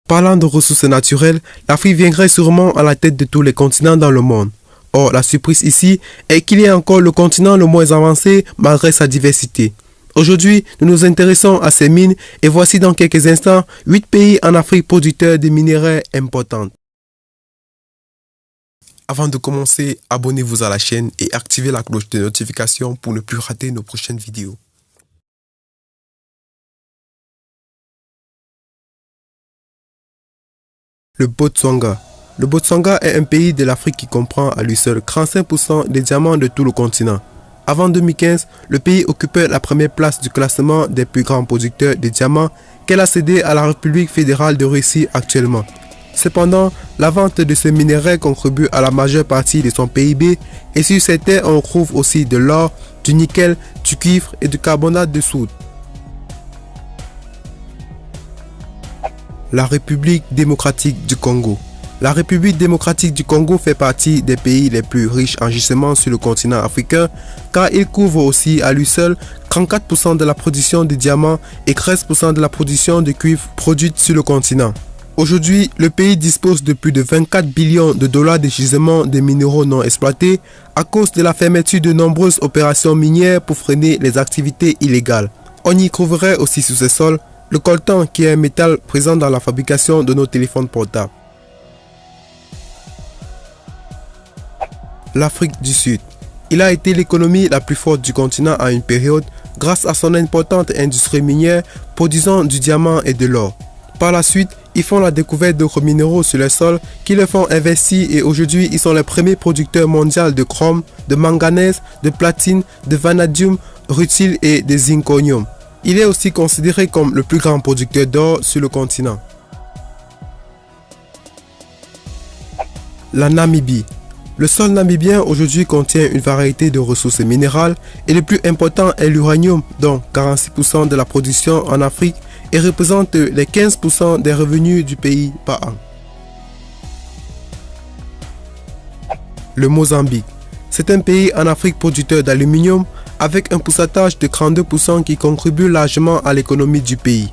Parlant de ressources naturelles, l'Afrique viendrait sûrement à la tête de tous les continents dans le monde. Or, la surprise ici est qu'il est encore le continent le moins avancé malgré sa diversité. Aujourd'hui, nous nous intéressons à ces mines et voici dans quelques instants 8 pays en Afrique producteurs de minerais importants. Avant de commencer, abonnez-vous à la chaîne et activez la cloche de notification pour ne plus rater nos prochaines vidéos. Le Botswana. Le Botswana est un pays de l'Afrique qui comprend à lui seul 35% des diamants de tout le continent. Avant 2015, le pays occupait la première place du classement des plus grands producteurs de diamants qu'elle a cédé à la République fédérale de Russie actuellement. Cependant, la vente de ce minerai contribue à la majeure partie de son PIB et sur ces terres on trouve aussi de l'or, du nickel, du cuivre et du carbonate de soude. La République démocratique du Congo. La République démocratique du Congo fait partie des pays les plus riches en gisements sur le continent africain car il couvre aussi à lui seul 34% de la production de diamants et 13% de la production de cuivre produite sur le continent. Aujourd'hui, le pays dispose de plus de 24 billions de dollars de gisements de minéraux non exploités à cause de la fermeture de nombreuses opérations minières pour freiner les activités illégales. On y trouverait aussi sous ce sol le coltan qui est un métal présent dans la fabrication de nos téléphones portables. L'Afrique du Sud. Il a été l'économie la plus forte du continent à une période grâce à son importante industrie minière produisant du diamant et de l'or. Par la suite, ils font la découverte d'autres minéraux sur le sol qui les font investir et aujourd'hui ils sont les premiers producteurs mondiaux de chrome, de manganèse, de platine, de vanadium, rutile et de zirconium. Il est aussi considéré comme le plus grand producteur d'or sur le continent. La Namibie. Le sol namibien aujourd'hui contient une variété de ressources minérales et le plus important est l'uranium, dont 46% de la production en Afrique et représente les 15% des revenus du pays par an. Le Mozambique. C'est un pays en Afrique producteur d'aluminium avec un pourcentage de 32% qui contribue largement à l'économie du pays.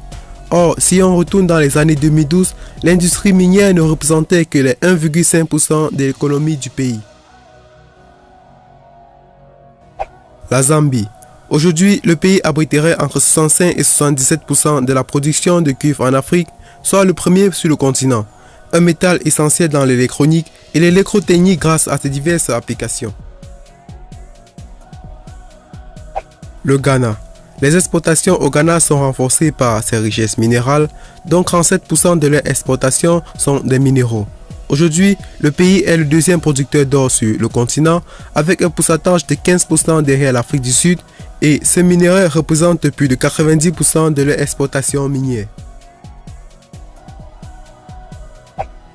Or, si on retourne dans les années 2012, l'industrie minière ne représentait que les 1,5% de l'économie du pays. La Zambie. Aujourd'hui, le pays abriterait entre 65 et 77% de la production de cuivre en Afrique, soit le premier sur le continent, un métal essentiel dans l'électronique et l'électrotechnique grâce à ses diverses applications. Le Ghana. Les exportations au Ghana sont renforcées par ses richesses minérales, dont 37% de leurs exportations sont des minéraux. Aujourd'hui, le pays est le deuxième producteur d'or sur le continent, avec un pourcentage de 15% derrière l'Afrique du Sud, et ce minerai représente plus de 90% de leurs exportations minières.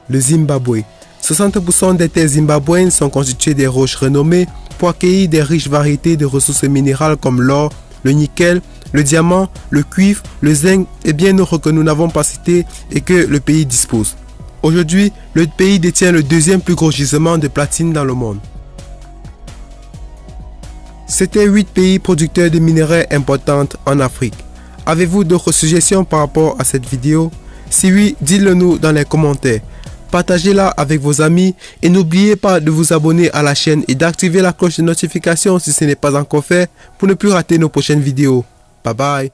Le Zimbabwe. 60% des terres zimbabwéennes sont constituées des roches renommées pour accueillir des riches variétés de ressources minérales comme l'or, le nickel, le diamant, le cuivre, le zinc et bien d'autres que nous n'avons pas cités et que le pays dispose. Aujourd'hui, le pays détient le deuxième plus gros gisement de platine dans le monde. C'était 8 pays producteurs de minerais importants en Afrique. Avez-vous d'autres suggestions par rapport à cette vidéo? Si oui, dites-le nous dans les commentaires. Partagez-la avec vos amis et n'oubliez pas de vous abonner à la chaîne et d'activer la cloche de notification si ce n'est pas encore fait pour ne plus rater nos prochaines vidéos. Bye bye.